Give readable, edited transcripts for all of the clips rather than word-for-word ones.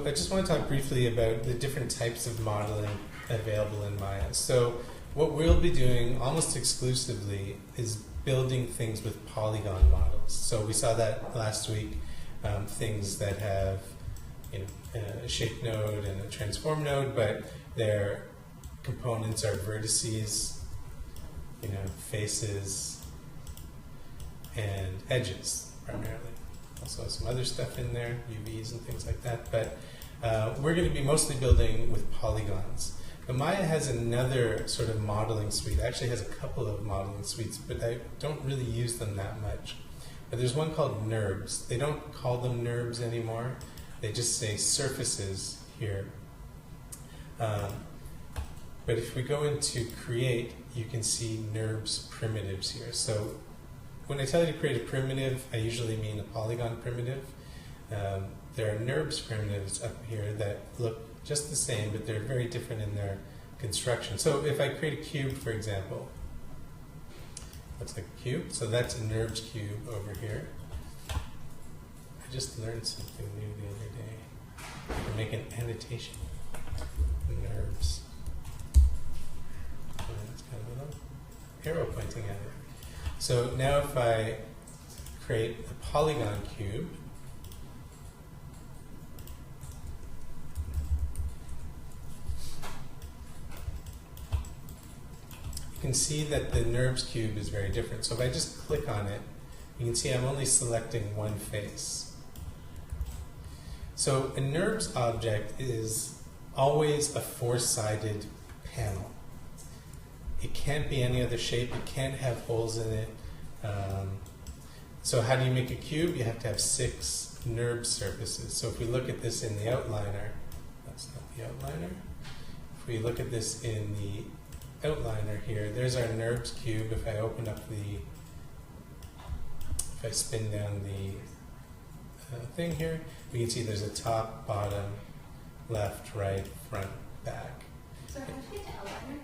I just want to talk briefly about the different types of modeling available in Maya. So what we'll be doing almost exclusively is building things with polygon models. So we saw that last week, things that have a shape node and a transform node, but their components are vertices, faces, and edges primarily. Also some other stuff in there, UVs and things like that, but we're going to be mostly building with polygons. But Maya has another sort of modeling suite. It actually has a couple of modeling suites, but I don't really use them that much. But there's one called NURBS. They don't call them NURBS anymore. They just say surfaces here. But if we go into create, you can see NURBS primitives here. So when I tell you to create a primitive, I usually mean a polygon primitive. There are NURBS primitives up here that look just the same, but they're very different in their construction. So if I create a cube, for example, looks like a cube. So that's a NURBS cube over here. I just learned something new the other day. I can make an annotation. NURBS. Oh, that's kind of a little arrow pointing at it. So now if I create a polygon cube, you can see that the NURBS cube is very different. So if I just click on it, you can see I'm only selecting one face. So a NURBS object is always a four-sided panel. It can't be any other shape. It can't have holes in it. So how do you make a cube? You have to have 6 NURBS surfaces. So if we look at this in the outliner, that's not the outliner. If we look at this in the outliner here, there's our NURBS cube. If I open up if I spin down the thing here, we can see there's a top, bottom, left, right, front, back. So how do you get to outliner?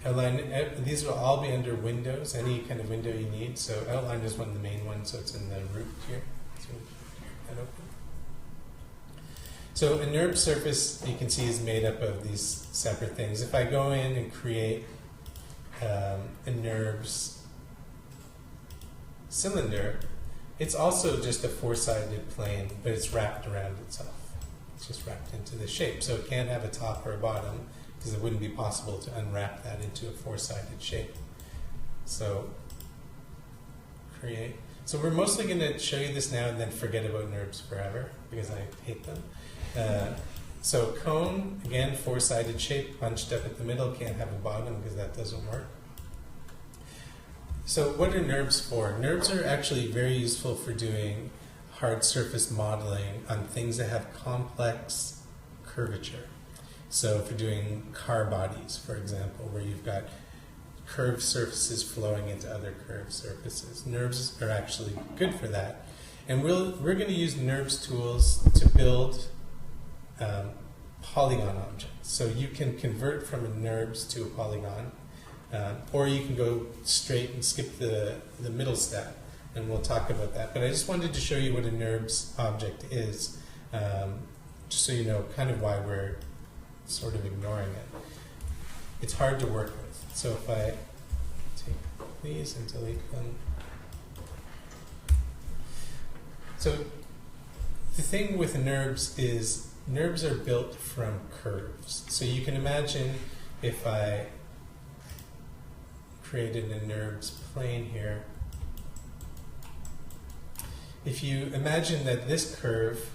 Outline, these will all be under Windows, any kind of window you need. So Outline is one of the main ones, so it's in the root here. So that open. So a NURBS surface, you can see, is made up of these separate things. If I go in and create a NURBS cylinder, it's also just a four-sided plane, but it's wrapped around itself. It's just wrapped into the shape. So it can't have a top or a bottom, because it wouldn't be possible to unwrap that into a four-sided shape. So create. So we're mostly going to show you this now and then forget about NURBS forever, because I hate them. So cone, again, four-sided shape, punched up at the middle, can't have a bottom because that doesn't work. So what are NURBS for? NURBS are actually very useful for doing hard surface modeling on things that have complex curvature. So for doing car bodies, for example, where you've got curved surfaces flowing into other curved surfaces. NURBS are actually good for that. And we're going to use NURBS tools to build polygon objects. So you can convert from a NURBS to a polygon, or you can go straight and skip the middle step, and we'll talk about that. But I just wanted to show you what a NURBS object is, just so you know kind of why we're sort of ignoring it. It's hard to work with. So if I take these and delete them. So the thing with NURBS is NURBS are built from curves. So you can imagine if I created a NURBS plane here, if you imagine that this curve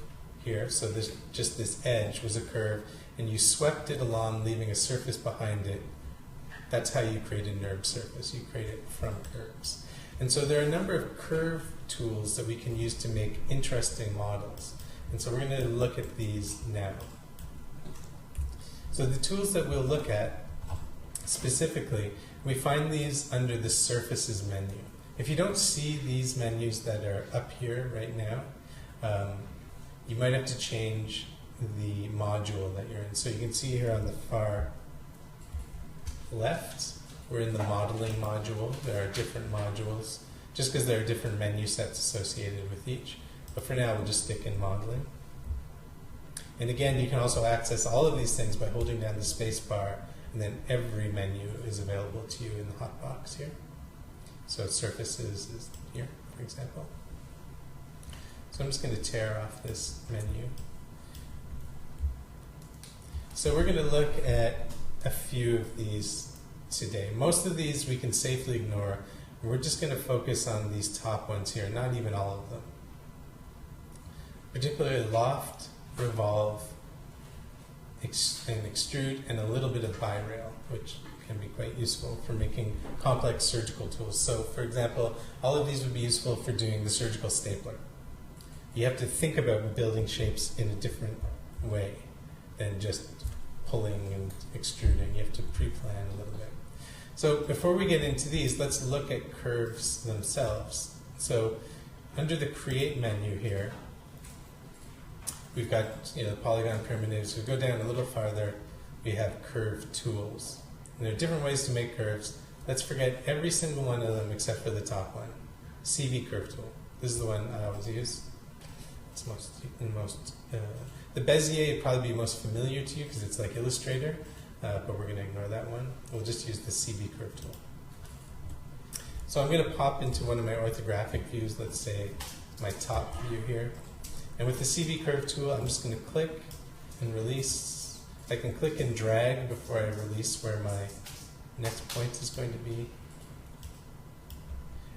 here, so just this edge was a curve, and you swept it along, leaving a surface behind it, that's how you create a NURBS surface. You create it from curves. And so there are a number of curve tools that we can use to make interesting models. And so we're going to look at these now. So the tools that we'll look at specifically, we find these under the Surfaces menu. If you don't see these menus that are up here right now, you might have to change the module that you're in. So you can see here on the far left, we're in the modeling module. There are different modules, just because there are different menu sets associated with each. But for now, we'll just stick in modeling. And again, you can also access all of these things by holding down the space bar, and then every menu is available to you in the hotbox here. So surfaces is here, for example. So I'm just going to tear off this menu. So we're going to look at a few of these today. Most of these we can safely ignore. We're just going to focus on these top ones here, not even all of them. Particularly loft, revolve, and extrude, and a little bit of bi-rail, which can be quite useful for making complex surgical tools. So for example, all of these would be useful for doing the surgical stapler. You have to think about building shapes in a different way than just pulling and extruding. You have to pre-plan a little bit. So before we get into these, let's look at curves themselves. So under the Create menu here, we've got the polygon primitives. We go down a little farther, we have curve tools. And there are different ways to make curves. Let's forget every single one of them except for the top one. CV curve tool. This is the one I always use. It's the Bezier would probably be most familiar to you because it's like Illustrator, but we're going to ignore that one. We'll just use the CV curve tool. So I'm going to pop into one of my orthographic views, let's say my top view here. And with the CV curve tool, I'm just going to click and release. I can click and drag before I release where my next point is going to be.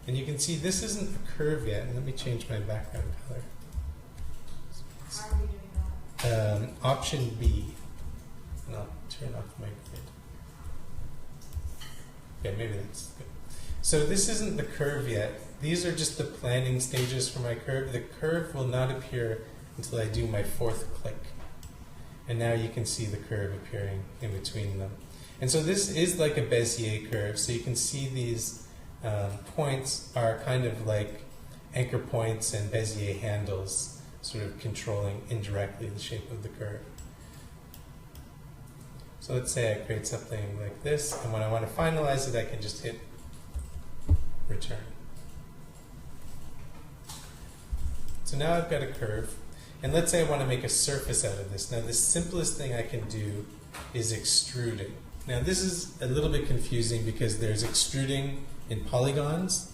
And you can see this isn't a curve yet. Let me change my background color. How are we doing that? Option B. And I'll turn off my grid. Okay, maybe that's good. So this isn't the curve yet. These are just the planning stages for my curve. The curve will not appear until I do my fourth click. And now you can see the curve appearing in between them. And so this is like a Bezier curve. So you can see these points are kind of like anchor points and Bezier handles, sort of controlling indirectly the shape of the curve. So let's say I create something like this, and when I want to finalize it, I can just hit return. So now I've got a curve, and let's say I want to make a surface out of this. Now the simplest thing I can do is extruding. Now this is a little bit confusing because there's extruding in polygons,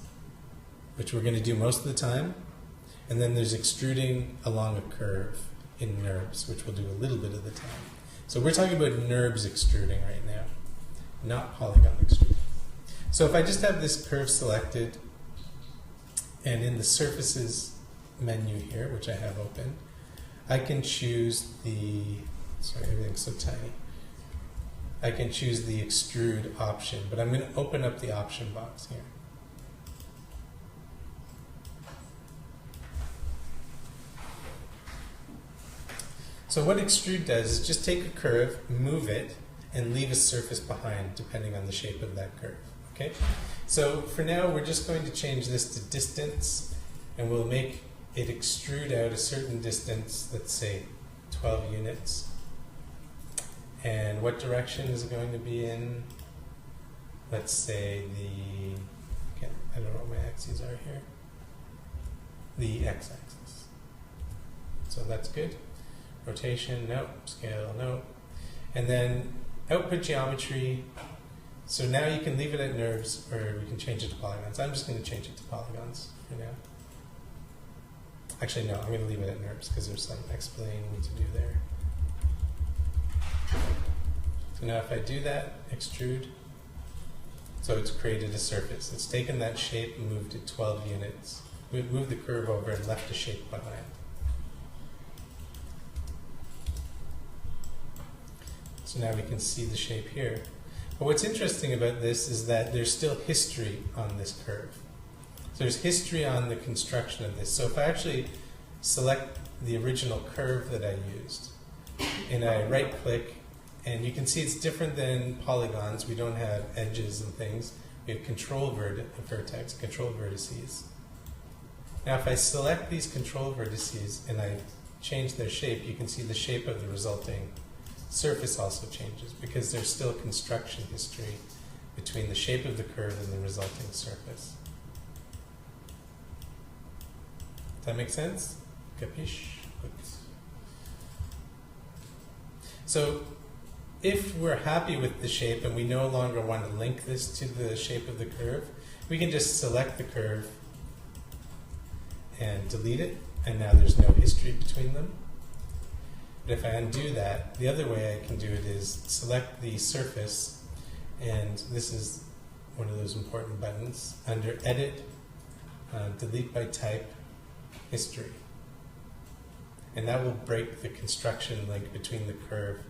which we're going to do most of the time, and then there's extruding along a curve in NURBS, which we'll do a little bit of the time. So we're talking about NURBS extruding right now, not polygon extruding. So if I just have this curve selected, and in the surfaces menu here, which I have open, I can choose the, sorry, everything's so tiny. I can choose the extrude option, but I'm going to open up the option box here. So what extrude does is just take a curve, move it, and leave a surface behind, depending on the shape of that curve. Okay? So for now, we're just going to change this to distance, and we'll make it extrude out a certain distance, let's say 12 units. And what direction is it going to be in? Let's say the, I don't know what my axes are here. The x-axis. So that's good. Rotation, no. Scale, no. And then output geometry. So now you can leave it at NURBS, or we can change it to polygons. I'm just going to change it to polygons for now. Actually, no, I'm going to leave it at NURBS because there's some explaining to do there. So now if I do that, extrude, so it's created a surface. It's taken that shape and moved it 12 units. We've moved the curve over and left a shape behind. So now we can see the shape here. But what's interesting about this is that there's still history on this curve. So there's history on the construction of this. So if I actually select the original curve that I used, and I right-click, and you can see it's different than polygons. We don't have edges and things. We have control vertex, control vertices. Now if I select these control vertices and I change their shape, you can see the shape of the resulting surface also changes because there's still construction history between the shape of the curve and the resulting surface. Does that make sense? Capiche? Good. So if we're happy with the shape and we no longer want to link this to the shape of the curve, we can just select the curve and delete it, and now there's no history between them. But if I undo that, the other way I can do it is select the surface, and this is one of those important buttons, under Edit, Delete by Type, History. And that will break the construction link between the curve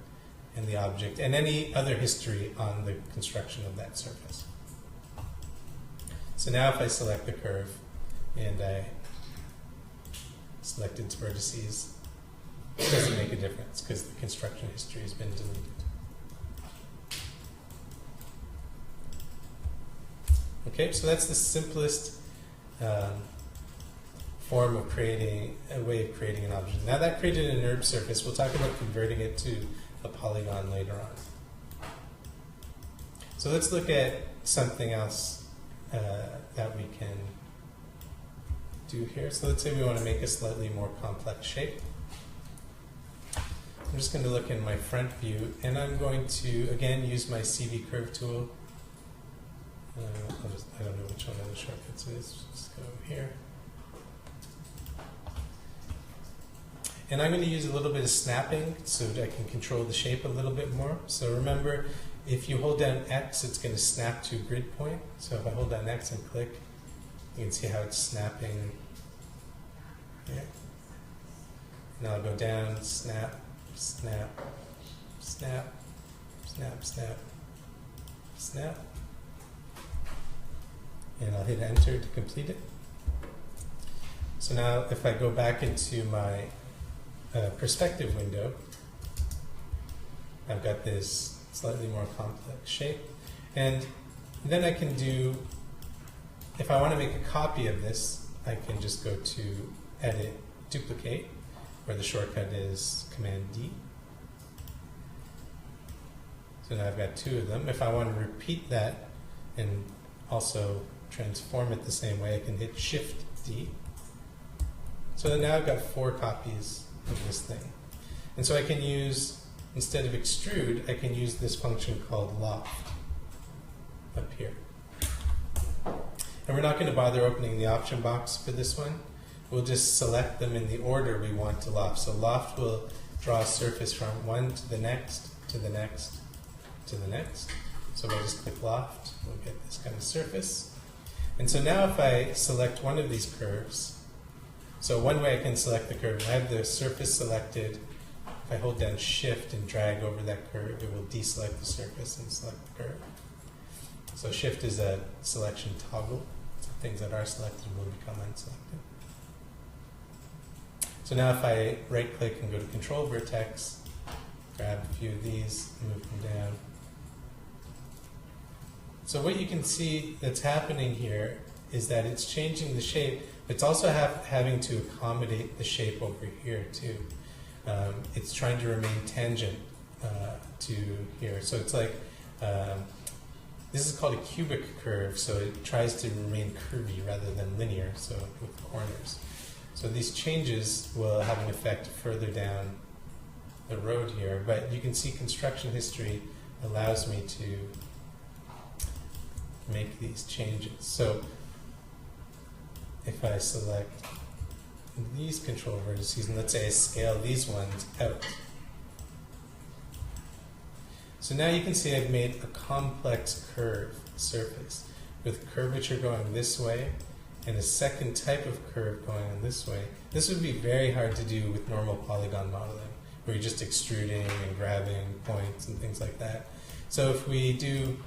and the object, and any other history on the construction of that surface. So now if I select the curve, and I select its vertices, it doesn't make a difference because the construction history has been deleted. Okay, so that's the simplest form of creating, a way of creating an object. Now that created a NURB surface, we'll talk about converting it to a polygon later on. So let's look at something else that we can do here. So let's say we want to make a slightly more complex shape. I'm just going to look in my front view, and I'm going to, again, use my CV curve tool. I don't know which one of the shortcuts it is. Just go here. And I'm going to use a little bit of snapping so that I can control the shape a little bit more. So remember, if you hold down X, it's going to snap to a grid point. So if I hold down X and click, you can see how it's snapping here. Now I'll go down, snap, snap, snap, snap, snap, snap. And I'll hit Enter to complete it. So now if I go back into my perspective window, I've got this slightly more complex shape. And then I can do, if I want to make a copy of this, I can just go to Edit, Duplicate, where the shortcut is Command D. So now I've got two of them. If I want to repeat that and also transform it the same way, I can hit Shift D. So now I've got 4 copies of this thing. And so I can use, instead of extrude, I can use this function called loft up here. And we're not going to bother opening the option box for this one. We'll just select them in the order we want to loft. So loft will draw a surface from one to the next, to the next, to the next. So if I just click loft, we'll get this kind of surface. And so now if I select one of these curves, so one way I can select the curve, I have the surface selected. If I hold down Shift and drag over that curve, it will deselect the surface and select the curve. So Shift is a selection toggle. So things that are selected will become unselected. So now if I right click and go to Control Vertex, grab a few of these, move them down. So what you can see that's happening here is that it's changing the shape. It's also having to accommodate the shape over here too. It's trying to remain tangent to here. So it's like, this is called a cubic curve, so it tries to remain curvy rather than linear, so with corners. So these changes will have an effect further down the road here, but you can see construction history allows me to make these changes. So if I select these control vertices, and let's say I scale these ones out. So now you can see I've made a complex curve surface with curvature going this way and a second type of curve going on this way. This would be very hard to do with normal polygon modeling, where you're just extruding and grabbing points and things like that. So if we do,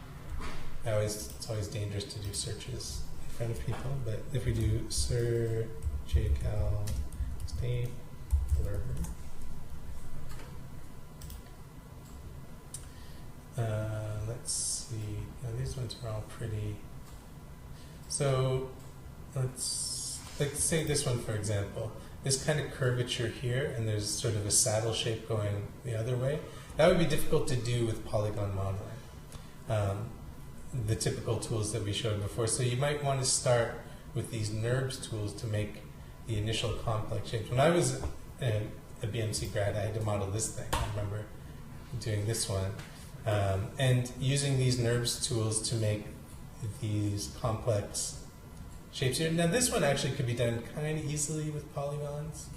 it's always dangerous to do searches in front of people, but if we do Sir JCal Stapler, let's see, now these ones are all pretty. So let's say this one, for example, this kind of curvature here, and there's sort of a saddle shape going the other way. That would be difficult to do with polygon modeling, the typical tools that we showed before. So you might want to start with these NURBS tools to make the initial complex shapes. When I was a BMC grad, I had to model this thing. I remember doing this one. And using these NURBS tools to make these complex shapes here. Now this one actually could be done kind of easily with polygons.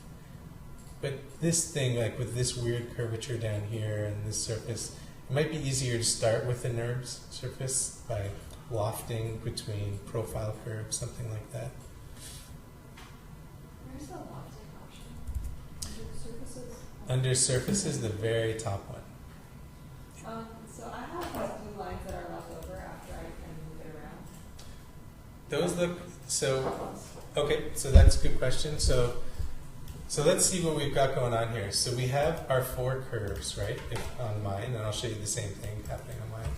But this thing, like with this weird curvature down here and this surface, it might be easier to start with the NURBS surface by lofting between profile curves, something like that. Where's the lofting option? Under surfaces? Under surfaces, the very top one. So I have these blue lines that are left over after I can move it around. Those look, so, okay, so that's a good question. So let's see what we've got going on here. So we have our 4 curves, right, on mine, and I'll show you the same thing happening on mine.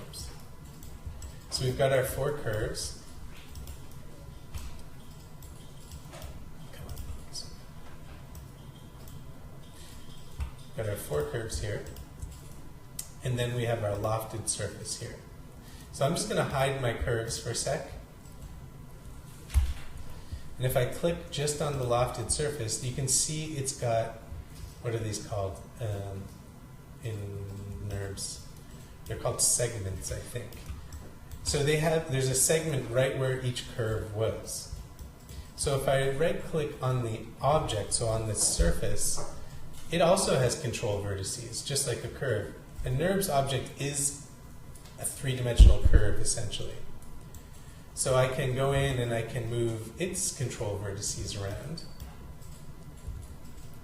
Oops. So we've got our 4 curves. Come on. Got our 4 curves here. And then we have our lofted surface here. So I'm just going to hide my curves for a sec. And if I click just on the lofted surface, you can see it's got, what are these called in NURBS? They're called segments, I think. So there's a segment right where each curve was. So if I right-click on the object, so on the surface, it also has control vertices, just like a curve. A NURBS object is a 3-dimensional curve, essentially. So I can go in and I can move its control vertices around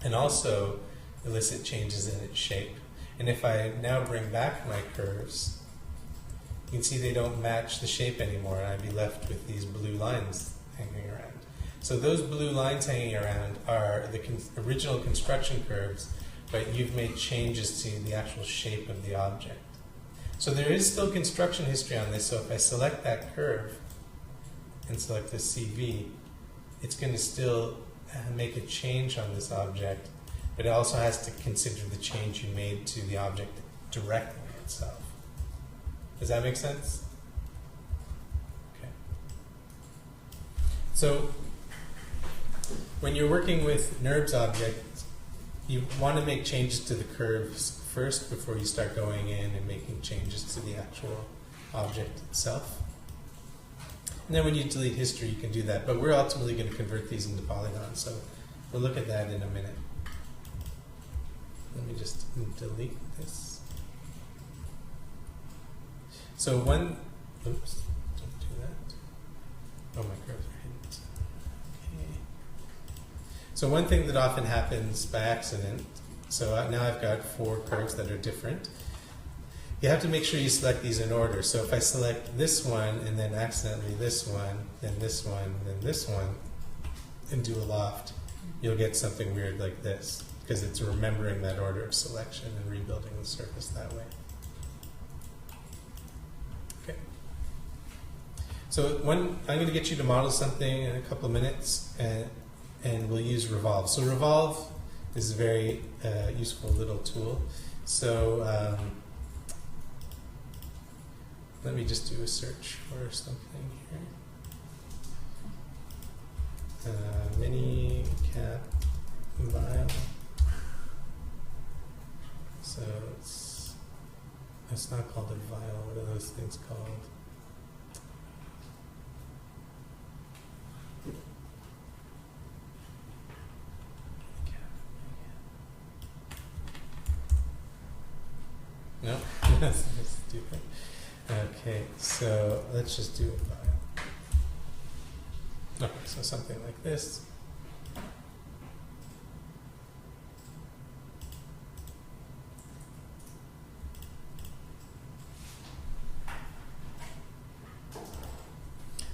and also elicit changes in its shape. And if I now bring back my curves, you can see they don't match the shape anymore, and I'd be left with these blue lines hanging around. So those blue lines hanging around are the original construction curves, but you've made changes to the actual shape of the object. So there is still construction history on this, so if I select that curve and select the CV, it's going to still make a change on this object, but it also has to consider the change you made to the object directly itself. Does that make sense? Okay. So when you're working with NURBS objects, you want to make changes to the curves first before you start going in and making changes to the actual object itself. And then when you delete history, you can do that. But we're ultimately going to convert these into polygons, so we'll look at that in a minute. Let me just delete this. So oops, don't do that. Oh, my curves are hidden. Okay. So one thing that often happens by accident, so now I've got 4 curves that are different. You have to make sure you select these in order. So if I select this one and then accidentally this one, then this one, then this one, and do a loft, you'll get something weird like this, because it's remembering that order of selection and rebuilding the surface that way. Okay. So I'm going to get you to model something in a couple of minutes, and we'll use Revolve. So Revolve is a very useful little tool. So let me just do a search for something here. Mini cap vial. So it's not called a vial. What are those things called? No, that's stupid. Okay, so let's just do a vial. Okay, so something like this.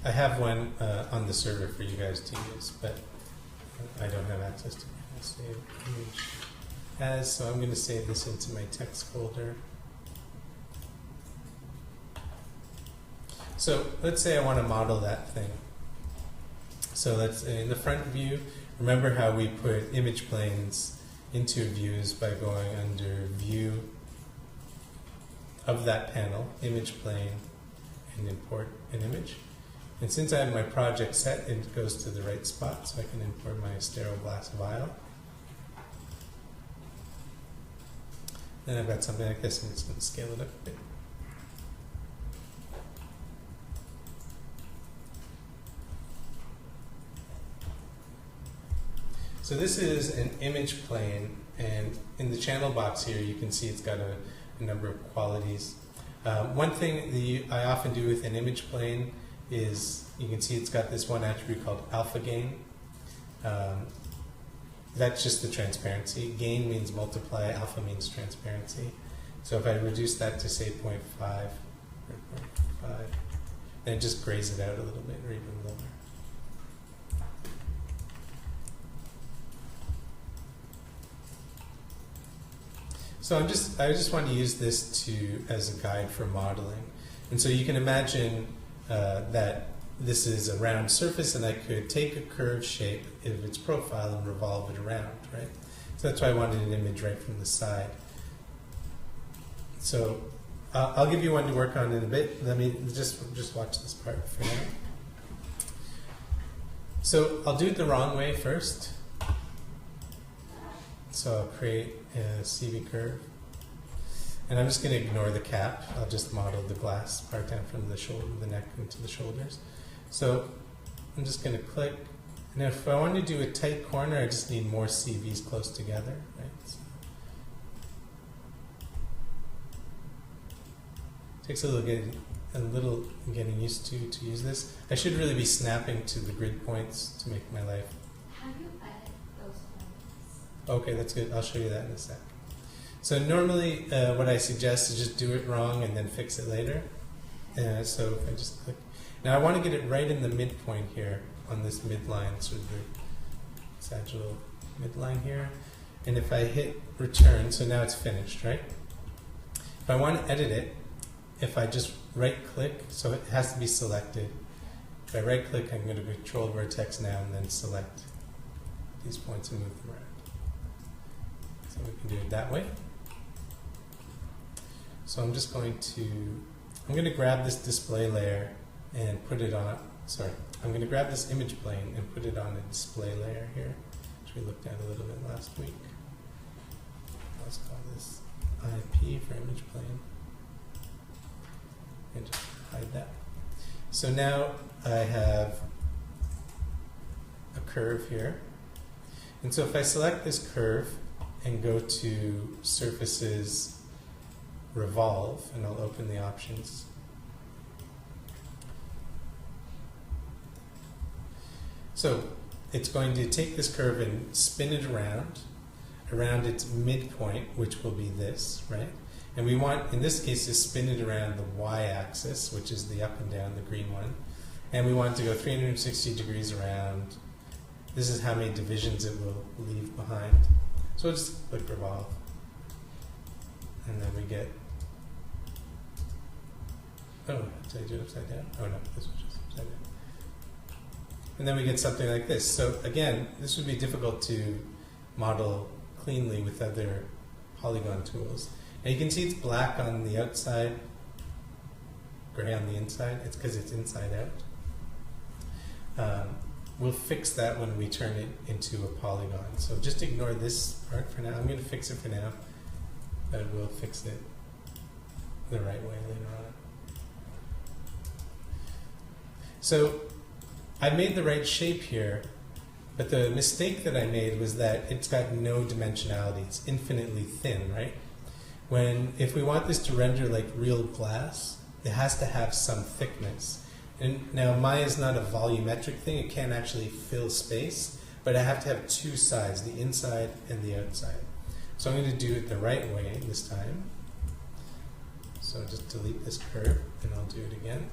I have one on the server for you guys to use, but I don't have access to it. I'll save image as, so I'm going to save this into my text folder. So let's say I want to model that thing. So let's, in the front view, remember how we put image planes into views by going under View of that panel, Image Plane, and import an image. And since I have my project set, it goes to the right spot, so I can import my sterile glass vial. Then I've got something like this, and it's going to scale it up a bit. So this is an image plane, and in the channel box here you can see it's got a number of qualities. One thing that I often do with an image plane is you can see it's got this one attribute called alpha gain. That's just the transparency. Gain means multiply, alpha means transparency. So if I reduce that to say 0.5 or 0.5, then it just grays it out a little bit, or even lower. So I just want to use this as a guide for modeling. And so you can imagine that this is a round surface, and I could take a curved shape of its profile and revolve it around, right? So that's why I wanted an image right from the side. So I'll give you one to work on in a bit. Let me just watch this part for now. So I'll do it the wrong way first. So I'll create a CV curve. And I'm just going to ignore the cap. I'll just model the glass part down from the shoulder, the neck into the shoulders. So I'm just going to click. And if I want to do a tight corner, I just need more CVs close together, right? So it takes a little getting used to use this. I should really be snapping to the grid points to make my life. How do you edit those points? Okay, that's good. I'll show you that in a sec. So normally what I suggest is just do it wrong and then fix it later. So if I just click. Now I want to get it right in the midpoint here on this midline, sort of the sagittal midline here. And if I hit return, so now it's finished, right? If I want to edit it, if I just right click, so it has to be selected. If I right click, I'm going to control vertex now and then select these points and move them around. So we can do it that way. So I'm just going to grab this display layer and put it on, I'm going to grab this image plane and put it on a display layer here, which we looked at a little bit last week. Let's call this IP for image plane. And just hide that. So now I have a curve here. And so if I select this curve and go to Surfaces, Revolve, and I'll open the options. So it's going to take this curve and spin it around its midpoint, which will be this, right? And we want, in this case, to spin it around the y-axis, which is the up and down, the green one. And we want it to go 360 degrees around. This is how many divisions it will leave behind. So we'll just click Revolve. And then we get, oh, did I do it upside down? Oh no, this was just upside down. And then we get something like this. So again, this would be difficult to model cleanly with other polygon tools. And you can see it's black on the outside, gray on the inside. It's because it's inside out. We'll fix that when we turn it into a polygon. So just ignore this part for now. I'm going to fix it for now, but we'll fix it the right way later on. So I made the right shape here, but the mistake that I made was that it's got no dimensionality. It's infinitely thin, right? If we want this to render like real glass, it has to have some thickness. And now Maya is not a volumetric thing. It can't actually fill space, but I have to have two sides, the inside and the outside. So I'm going to do it the right way this time. So just delete this curve, and I'll do it again.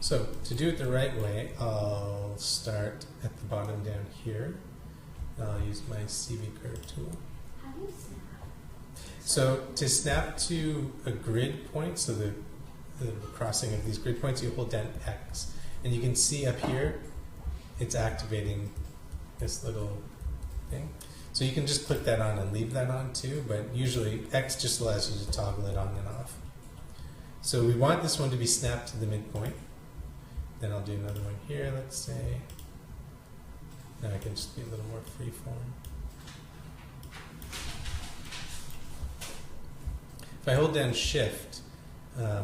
So to do it the right way, I'll start at the bottom down here. I'll use my CV curve tool. How do you snap? So to snap to a grid point, so the crossing of these grid points, you hold down X. And you can see up here, it's activating this little thing. So you can just click that on and leave that on too, but usually X just allows you to toggle it on and off. So we want this one to be snapped to the midpoint. Then I'll do another one here, let's say. Now I can just be a little more freeform. If I hold down Shift,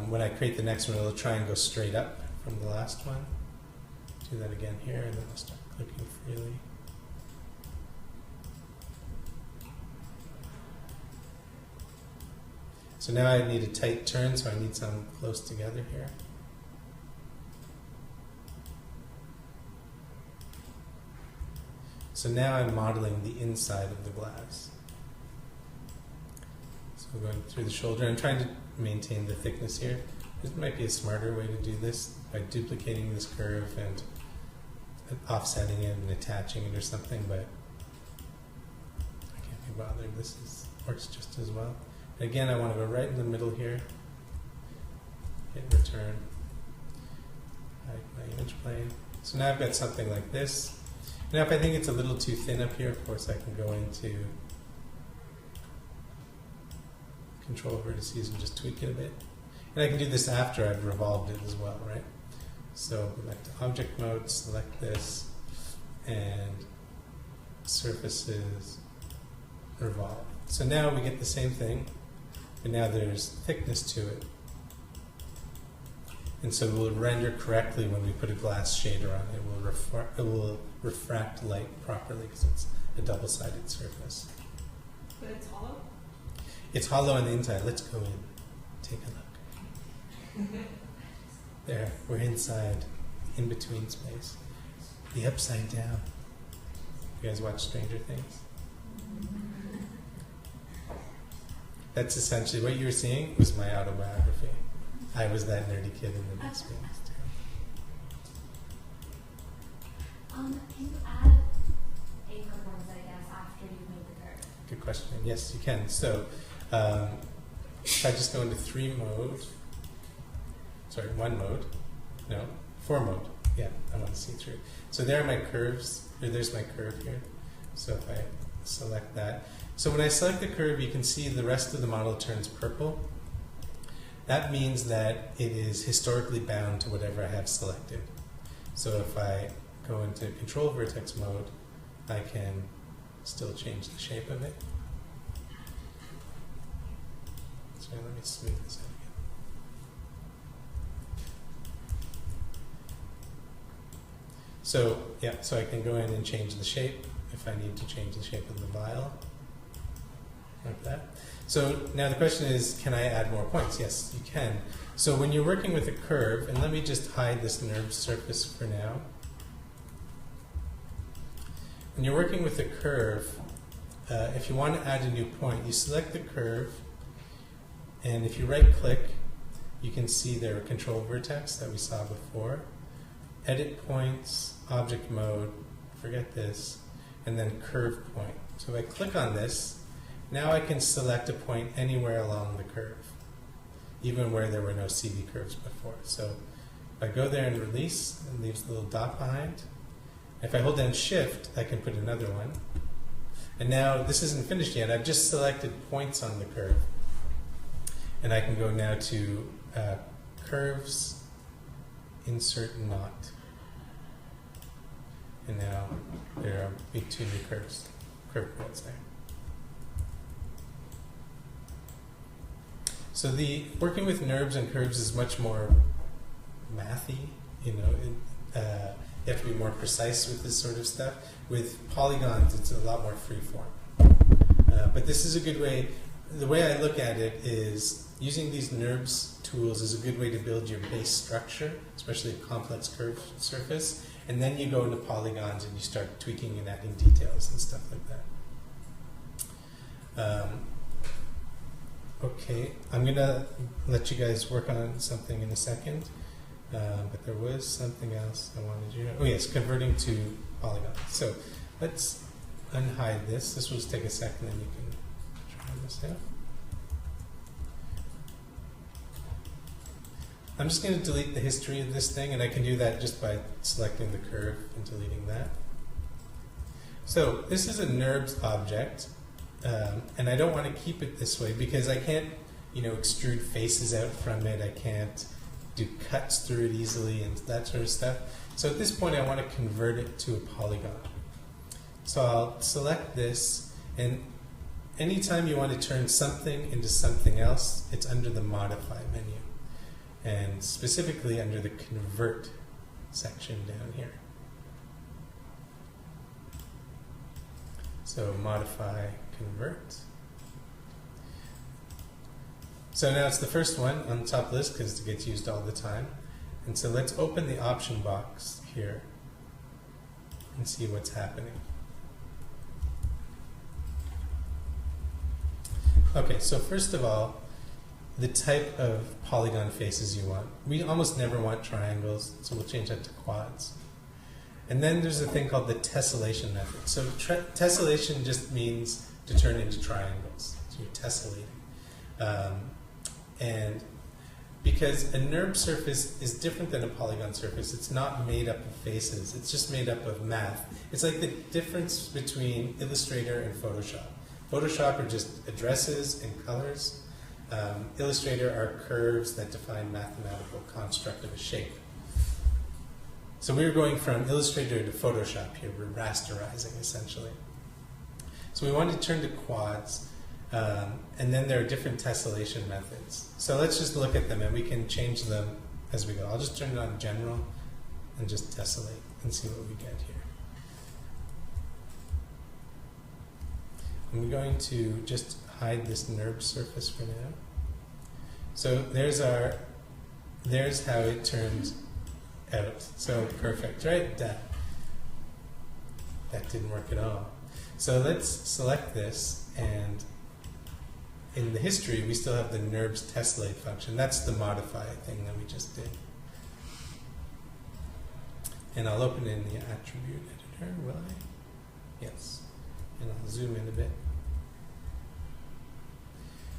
when I create the next one, it'll try and go straight up from the last one. Do that again here, and then I'll start clicking freely. So now I need a tight turn, so I need some close together here. So now I'm modeling the inside of the glass. So we're going through the shoulder. I'm trying to maintain the thickness here. This might be a smarter way to do this by duplicating this curve and offsetting it and attaching it or something, but I can't be bothered. Works just as well. And again, I want to go right in the middle here. Hit return. Hide my image plane. So now I've got something like this. Now if I think it's a little too thin up here, of course I can go into Control Vertices and just tweak it a bit. And I can do this after I've revolved it as well, right? So go back to Object Mode, select this, and Surfaces, Revolve. So now we get the same thing, but now there's thickness to it. And so it will render correctly when we put a glass shader on it. It will refract light properly because it's a double-sided surface. But it's hollow? It's hollow on the inside. Let's go in. Take a look. There, we're inside, in between space. The upside down. You guys watch Stranger Things? That's essentially what you were seeing was my autobiography. I was that nerdy kid in the next room. Can you add anchor points, I guess, after you've made the curve? Good question. Yes, you can. So if I just go into 3 mode, sorry, 1 mode, no, 4 mode. Yeah, I want to see through. So there are my curves, or there's my curve here. So if I select that. So when I select the curve, you can see the rest of the model turns purple. That means that it is historically bound to whatever I have selected. So if I go into Control Vertex mode, I can still change the shape of it. So let me smooth this out again. So yeah, so I can go in and change the shape if I need to change the shape of the vial, like that. So now the question is, can I add more points? Yes, you can. So when you're working with a curve, and let me just hide this NURB surface for now. When you're working with a curve, if you want to add a new point, you select the curve, and if you right-click, you can see there a control vertex that we saw before. Edit points, object mode, forget this, and then curve point. So if I click on this, now I can select a point anywhere along the curve, even where there were no CV curves before. So if I go there and release, it leaves the little dot behind. If I hold down Shift, I can put another one. And now this isn't finished yet. I've just selected points on the curve. And I can go now to Curves, Insert Knot. And now there are 2 new curve points there. So the working with NURBs and curves is much more mathy. You have to be more precise with this sort of stuff. With polygons, it's a lot more freeform. But this is a good way. The way I look at it is using these NURBs tools is a good way to build your base structure, especially a complex curved surface. And then you go into polygons and you start tweaking and adding details and stuff like that. Okay, I'm going to let you guys work on something in a second, but there was something else I wanted you to know. Oh yes, converting to polygons. So let's unhide this. This will just take a second and you can try this out. I'm just going to delete the history of this thing, and I can do that just by selecting the curve and deleting that. So this is a NURBS object. And I don't want to keep it this way because I can't, extrude faces out from it. I can't do cuts through it easily and that sort of stuff. So at this point, I want to convert it to a polygon. So I'll select this, and anytime you want to turn something into something else, it's under the Modify menu. And specifically under the Convert section down here. So Modify, Convert. So now it's the first one on the top of the list because it gets used all the time. And so let's open the option box here and see what's happening. Okay, so first of all, the type of polygon faces you want. We almost never want triangles, so we'll change that to quads. And then there's a thing called the tessellation method. So tessellation just means to turn into triangles. So you're tessellating. And because a NURB surface is different than a polygon surface, it's not made up of faces, it's just made up of math. It's like the difference between Illustrator and Photoshop. Photoshop are just addresses and colors. Illustrator are curves that define mathematical construct of a shape. So we're going from Illustrator to Photoshop here. We're rasterizing, essentially. So we want to turn to quads, and then there are different tessellation methods. So let's just look at them, and we can change them as we go. I'll just turn it on General and just tessellate and see what we get here. I'm going to just hide this NURB surface for now. So there's how it turns out. So perfect, right? That didn't work at all. So let's select this, and in the history we still have the NURBS tessellate function. That's the modify thing that we just did. And I'll open it in the attribute editor, will I? Yes. And I'll zoom in a bit.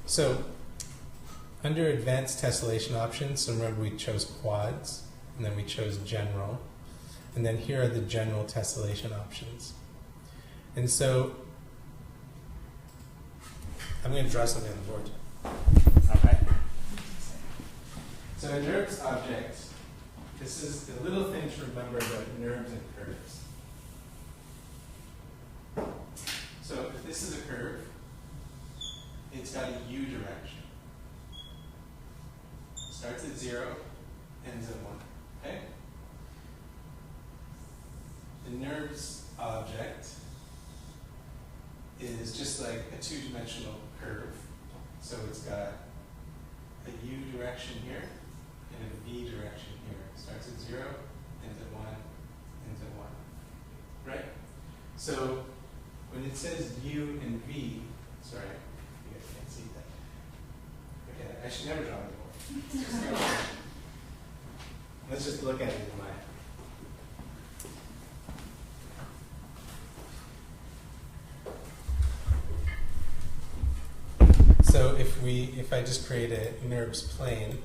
So, under advanced tessellation options, so remember we chose quads, and then we chose general, and then here are the general tessellation options. And so, I'm going to draw something on the board. Okay. So a NURBS object, this is the little thing to remember about NURBS and curves. So if this is a curve, it's got a U direction. Starts at 0, ends at 1. Okay? The NURBS object is just like a two-dimensional curve. So it's got a U direction here and a V direction here. Starts at 0, ends at 1, ends at 1. Right? So when it says U and V, sorry, you guys can't see that. Okay, I should never draw on the board. Let's just look at it in my. So if I just create a NURBS plane,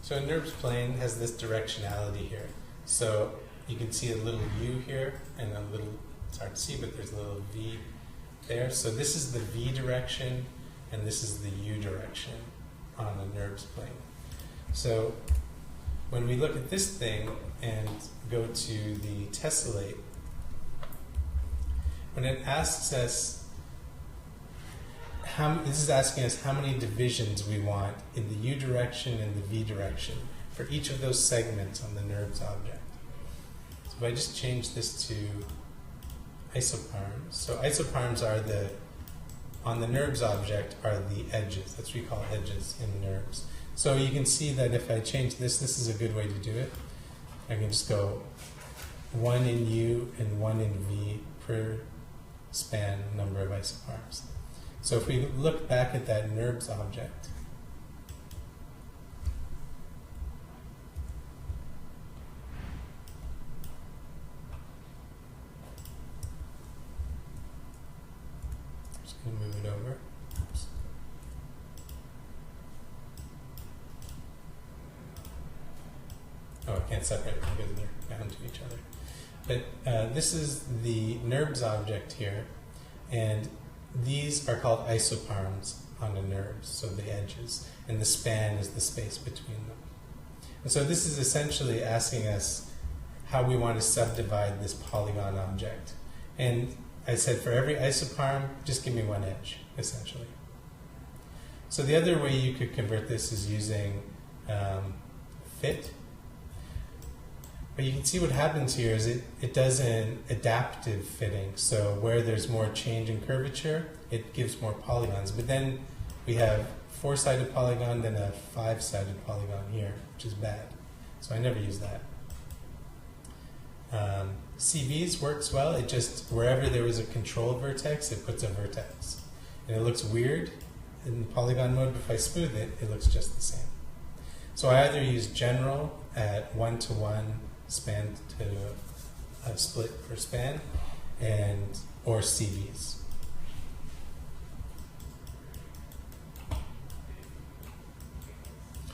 so a NURBS plane has this directionality here. So you can see a little U here and a little, it's hard to see, but there's a little V there. So this is the V direction and this is the U direction on a NURBS plane. So when we look at this thing and go to the tessellate, when it asks us, this is asking us how many divisions we want in the U direction and the V direction for each of those segments on the NURBS object. So if I just change this to isoparms, so isoparms are on the NURBS object are the edges. That's what we call edges in NURBS. So you can see that if I change this is a good way to do it. I can just go 1 in U and 1 in V per span number of isoparms. So if we look back at that NURBS object, I'm just going to move it over. Oops. Oh, I can't separate them because they're bound to each other. But this is the NURBS object here, and these are called isoparms on the NURBS, so the edges, and the span is the space between them. And so this is essentially asking us how we want to subdivide this polygon object. And I said for every isoparm, just give me one edge, essentially. So the other way you could convert this is using fit. But you can see what happens here is it does an adaptive fitting. So where there's more change in curvature, it gives more polygons. But then we have 4-sided polygon, then a 5-sided polygon here, which is bad. So I never use that. CVs works well. It just, wherever there is a control vertex, it puts a vertex. And it looks weird in polygon mode, but if I smooth it, it looks just the same. So I either use general at 1-to-1 span to split per span, or CVs.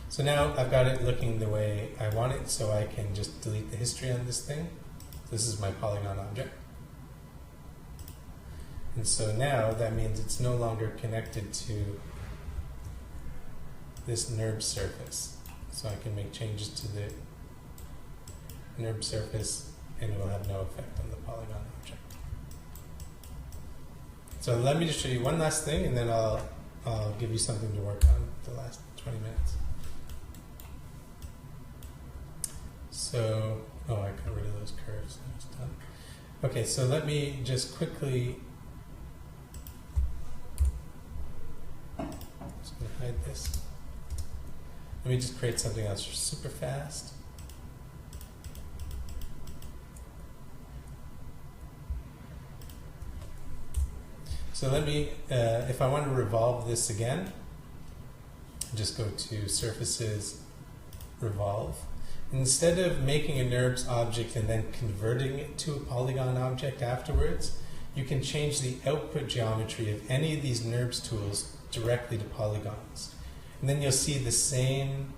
So now I've got it looking the way I want it, so I can just delete the history on this thing. This is my polygon object. And so now that means it's no longer connected to this NURB surface. So I can make changes to the NURB surface and it will have no effect on the polygon object. So let me just show you one last thing and then I'll give you something to work on the last 20 minutes. So, I got rid of those curves. That's done. Okay, so let me just quickly, just going to hide this. Let me just create something else super fast. So let me, if I want to revolve this again, just go to Surfaces, Revolve. Instead of making a NURBS object and then converting it to a polygon object afterwards, you can change the output geometry of any of these NURBS tools directly to polygons. And then you'll see the same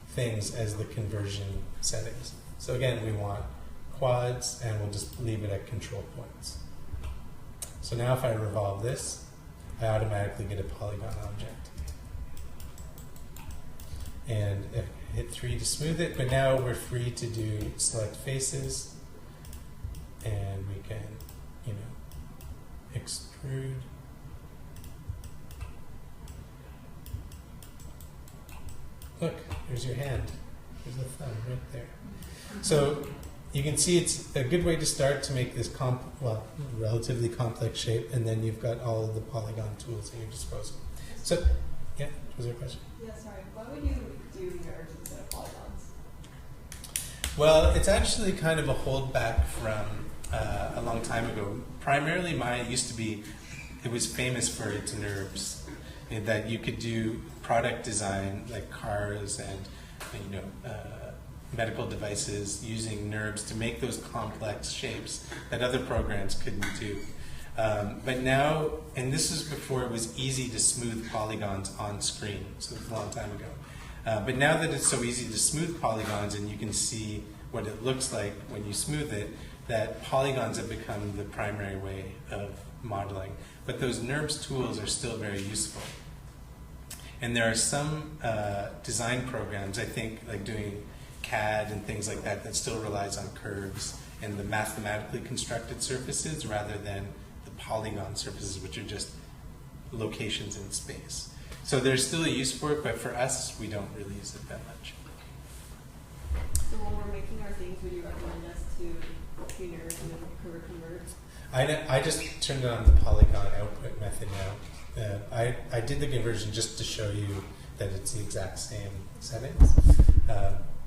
things as the conversion settings. So again, we want quads and we'll just leave it at control points. So now if I revolve this, I automatically get a polygon object. And if I hit 3 to smooth it, but now we're free to do select faces, and we can, extrude. Look, there's your hand. There's the thumb right there. So you can see it's a good way to start to make this relatively complex shape, and then you've got all of the polygon tools at your disposal. So, yeah, was there a question? Yeah, sorry. Why would you do NURBS instead of polygons? Well, it's actually kind of a holdback from a long time ago. Primarily, mine used to be, it was famous for its NURBS, in that you could do product design like cars and medical devices using NURBS to make those complex shapes that other programs couldn't do. But now, and this is before it was easy to smooth polygons on screen, so it was a long time ago. But now that it's so easy to smooth polygons and you can see what it looks like when you smooth it, that polygons have become the primary way of modeling. But those NURBS tools are still very useful. And there are some design programs, I think, like doing CAD and things like that, that still relies on curves and the mathematically constructed surfaces rather than the polygon surfaces, which are just locations in space. So there's still a use for it, but for us, we don't really use it that much. So when we're making our things, would you recommend us to do NURBS and then convert? I just turned on the polygon output method now. I did the conversion just to show you that it's the exact same settings.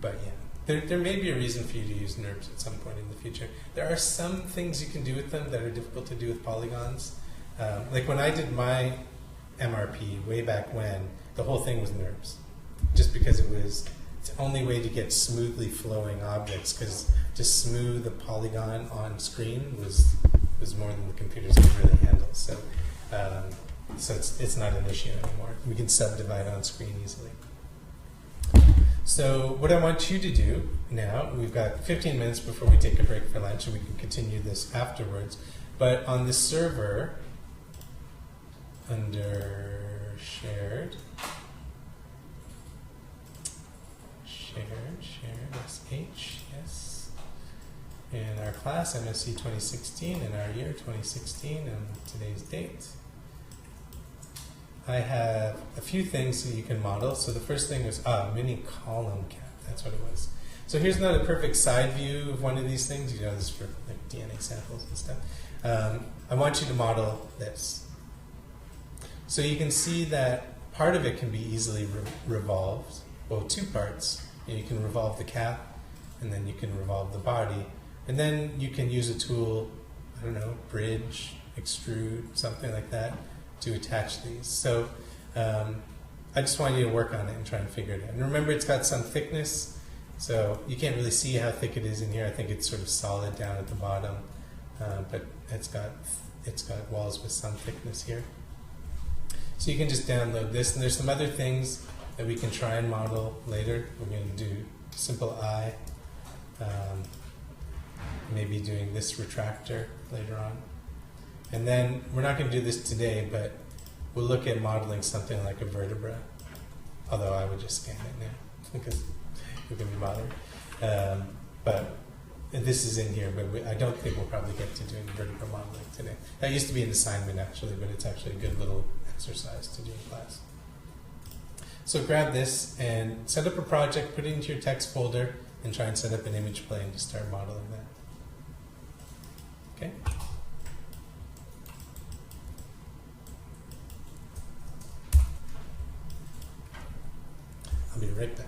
But yeah, there may be a reason for you to use NURBS at some point in the future. There are some things you can do with them that are difficult to do with polygons. Like when I did my MRP way back when, the whole thing was NURBS, just because it was the only way to get smoothly flowing objects, because to smooth a polygon on screen was more than the computers could really handle. So it's not an issue anymore. We can subdivide on screen easily. So what I want you to do now, we've got 15 minutes before we take a break for lunch, and we can continue this afterwards. But on the server, under shared, SH, yes. And our class, msc2016, and our year 2016, and today's date. I have a few things that you can model. So the first thing was mini column cap. That's what it was. So here's not a perfect side view of one of these things. You know, this is for like DNA samples and stuff. I want you to model this. So you can see that part of it can be easily revolved. Well, two parts. You can revolve the cap, and then you can revolve the body. And then you can use a tool, I don't know, bridge, extrude, something like that, to attach these. So I just want you to work on it and try and figure it out. And remember, it's got some thickness, so you can't really see how thick it is in here. I think it's sort of solid down at the bottom, but it's got walls with some thickness here. So you can just download this, and there's some other things that we can try and model later. We're going to do simple eye, maybe doing this retractor later on. And then we're not going to do this today, but we'll look at modeling something like a vertebra, although I would just scan it now because we're going to be bothered. But this is in here, but I don't think we'll probably get to doing vertebra modeling today. That used to be an assignment actually, but it's actually a good little exercise to do in class. So grab this and set up a project, put it into your text folder, and try and set up an image plane to start modeling that. Okay? I'll be right back.